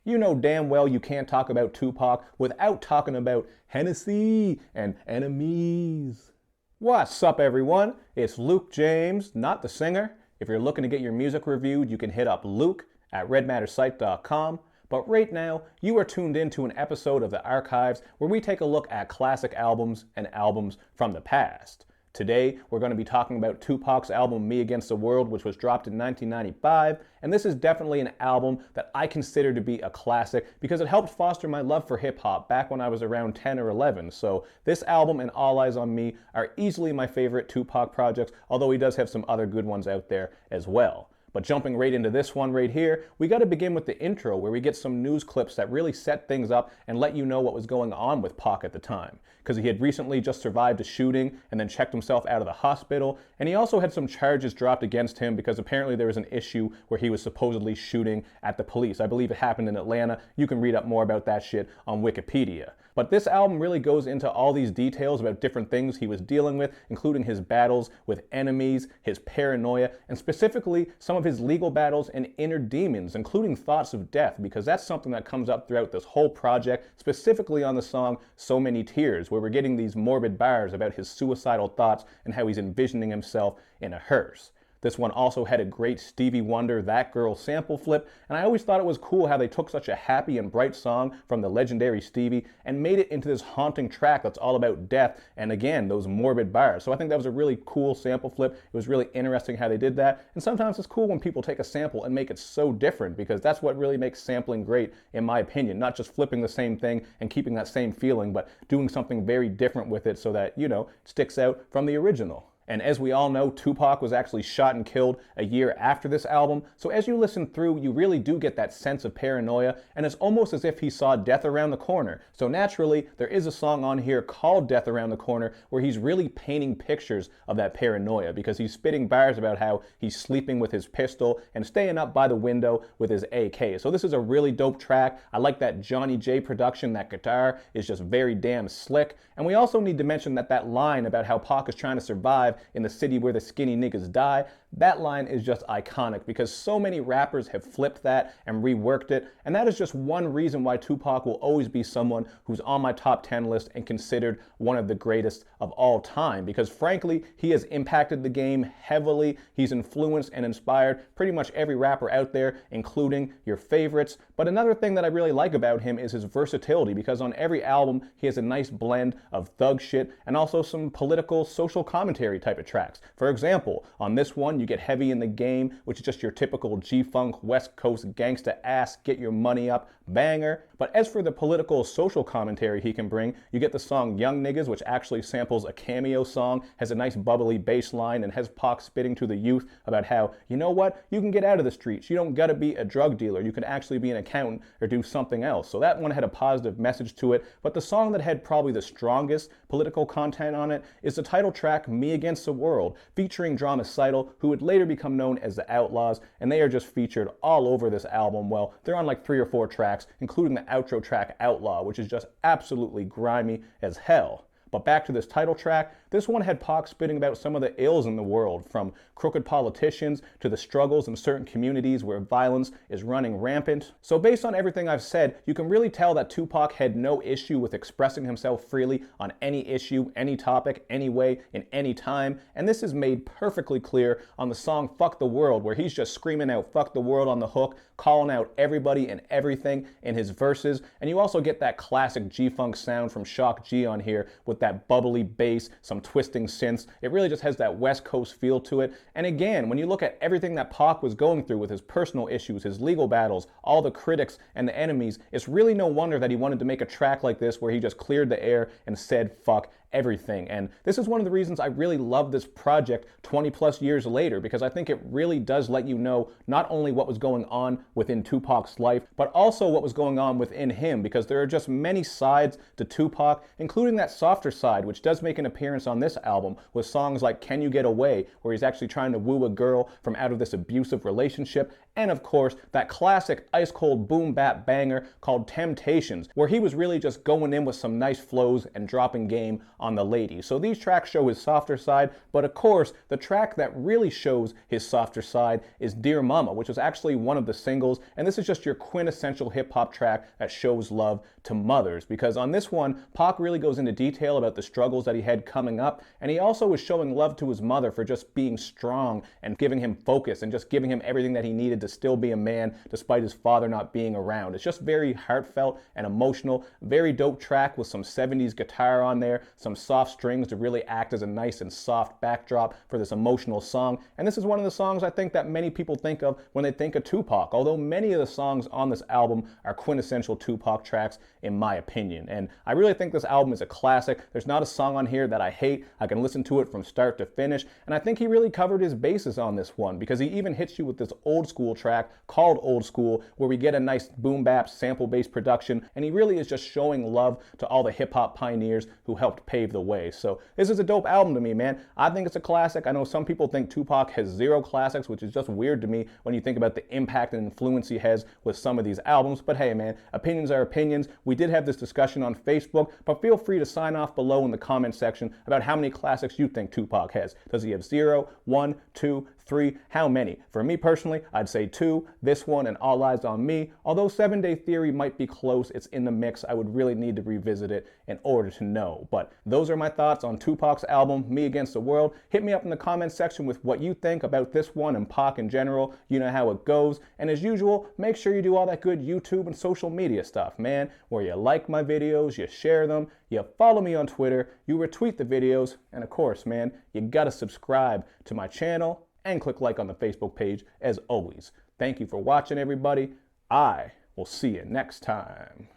You know damn well you can't talk about Tupac without talking about Hennessy and enemies. What's up, everyone? It's Luke James, not the singer. If you're looking to get your music reviewed, you can hit up Luke at redmattersite.com. But right now, you are tuned in to an episode of The Archives where we take a look at classic albums and albums from the past. Today, we're going to be talking about Tupac's album Me Against the World, which was dropped in 1995, and this is definitely an album that I consider to be a classic because it helped foster my love for hip-hop back when I was around 10 or 11. So this album and All Eyes on Me are easily my favorite Tupac projects, although he does have some other good ones out there as well. But jumping right into this one right here, we got to begin with the intro where we get some news clips that really set things up and let you know what was going on with Pac at the time. Because he had recently just survived a shooting and then checked himself out of the hospital, and he also had some charges dropped against him because apparently there was an issue where he was supposedly shooting at the police. I believe it happened in Atlanta. You can read up more about that shit on Wikipedia. But this album really goes into all these details about different things he was dealing with, including his battles with enemies, his paranoia, and specifically some of his legal battles and inner demons, including thoughts of death, because that's something that comes up throughout this whole project, specifically on the song So Many Tears, where we're getting these morbid bars about his suicidal thoughts and how he's envisioning himself in a hearse. This one also had a great Stevie Wonder, That Girl sample flip, and I always thought it was cool how they took such a happy and bright song from the legendary Stevie and made it into this haunting track that's all about death and, again, those morbid bars. So I think that was a really cool sample flip. It was really interesting how they did that, and sometimes it's cool when people take a sample and make it so different, because that's what really makes sampling great, in my opinion. Not just flipping the same thing and keeping that same feeling, but doing something very different with it so that, it sticks out from the original. And as we all know, Tupac was actually shot and killed a year after this album, so as you listen through, you really do get that sense of paranoia, and it's almost as if he saw death around the corner. So naturally, there is a song on here called Death Around the Corner where he's really painting pictures of that paranoia, because he's spitting bars about how he's sleeping with his pistol and staying up by the window with his AK. So this is a really dope track. I like that Johnny J production. That guitar is just very damn slick. And we also need to mention that line about how Pac is trying to survive in the city where the skinny niggas die, that line is just iconic because so many rappers have flipped that and reworked it, and that is just one reason why Tupac will always be someone who's on my top 10 list and considered one of the greatest of all time, because frankly, he has impacted the game heavily. He's influenced and inspired pretty much every rapper out there, including your favorites. But another thing that I really like about him is his versatility, because on every album, he has a nice blend of thug shit and also some political, social commentary type of tracks. For example, on this one, you get Heavy in the Game, which is just your typical G-Funk, West Coast gangsta ass, get your money up banger. But as for the political, social commentary he can bring, you get the song Youngniggas, which actually samples a Cameo song, has a nice bubbly bass line, and has Pac spitting to the youth about how, you know what, you can get out of the streets. You don't gotta be a drug dealer. You can actually be an accountant or do something else. So that one had a positive message to it. But the song that had probably the strongest political content on it is the title track Me Against the World, featuring Dramacidal, who would later become known as the Outlaws, and they are just featured all over this album. Well, they're on like 3 or 4 tracks, including the outro track Outlaw, which is just absolutely grimy as hell. But back to this title track, this one had Pac spitting about some of the ills in the world, from crooked politicians to the struggles in certain communities where violence is running rampant. So based on everything I've said, you can really tell that Tupac had no issue with expressing himself freely on any issue, any topic, any way, in any time. And this is made perfectly clear on the song Fuck the World, where he's just screaming out fuck the world on the hook, calling out everybody and everything in his verses. And you also get that classic G-Funk sound from Shock G on here with that bubbly bass, some twisting synths. It really just has that West Coast feel to it. And again, when you look at everything that Pac was going through with his personal issues, his legal battles, all the critics and the enemies, it's really no wonder that he wanted to make a track like this where he just cleared the air and said fuck everything. And this is one of the reasons I really love this project 20 plus years later, because I think it really does let you know not only what was going on within Tupac's life, but also what was going on within him, because there are just many sides to Tupac, including that softer side, which does make an appearance on this album with songs like Can You Get Away, where he's actually trying to woo a girl from out of this abusive relationship, and of course, that classic ice-cold boom-bap banger called Temptations, where he was really just going in with some nice flows and dropping game on the ladies. So these tracks show his softer side, but of course, the track that really shows his softer side is Dear Mama, which was actually one of the singles, and this is just your quintessential hip-hop track that shows love to mothers, because on this one, Pac really goes into detail about the struggles that he had coming up, and he also was showing love to his mother for just being strong and giving him focus and just giving him everything that he needed to still be a man despite his father not being around. It's just very heartfelt and emotional, very dope track with some 70s guitar on there, some soft strings to really act as a nice and soft backdrop for this emotional song. And this is one of the songs I think that many people think of when they think of Tupac, although many of the songs on this album are quintessential Tupac tracks in my opinion. And I really think this album is a classic. There's not a song on here that I hate. I can listen to it from start to finish, and I think he really covered his bases on this one, because he even hits you with this old school track called Old School, where we get a nice boom bap sample based production, and he really is just showing love to all the hip hop pioneers who helped pave the way. So this is a dope album to me, man. I think it's a classic. I know some people think Tupac has 0 classics, which is just weird to me when you think about the impact and influence he has with some of these albums, but hey man, opinions are opinions. We did have this discussion on Facebook, but feel free to sign off below in the comment section about how many classics you think Tupac has. Does he have 0, 1, 2, 3? How many? For me personally, I'd say 2, this one and All Eyes on Me. Although 7 Day Theory might be close, it's in the mix, I would really need to revisit it in order to know. But those are my thoughts on Tupac's album, Me Against the World. Hit me up in the comment section with what you think about this one and Pac in general. You know how it goes. And as usual, make sure you do all that good YouTube and social media stuff, man, where you like my videos, you share them, you follow me on Twitter, you retweet the videos, and of course, man, you gotta subscribe to my channel and click like on the Facebook page as always. Thank you for watching, everybody. I will see you next time.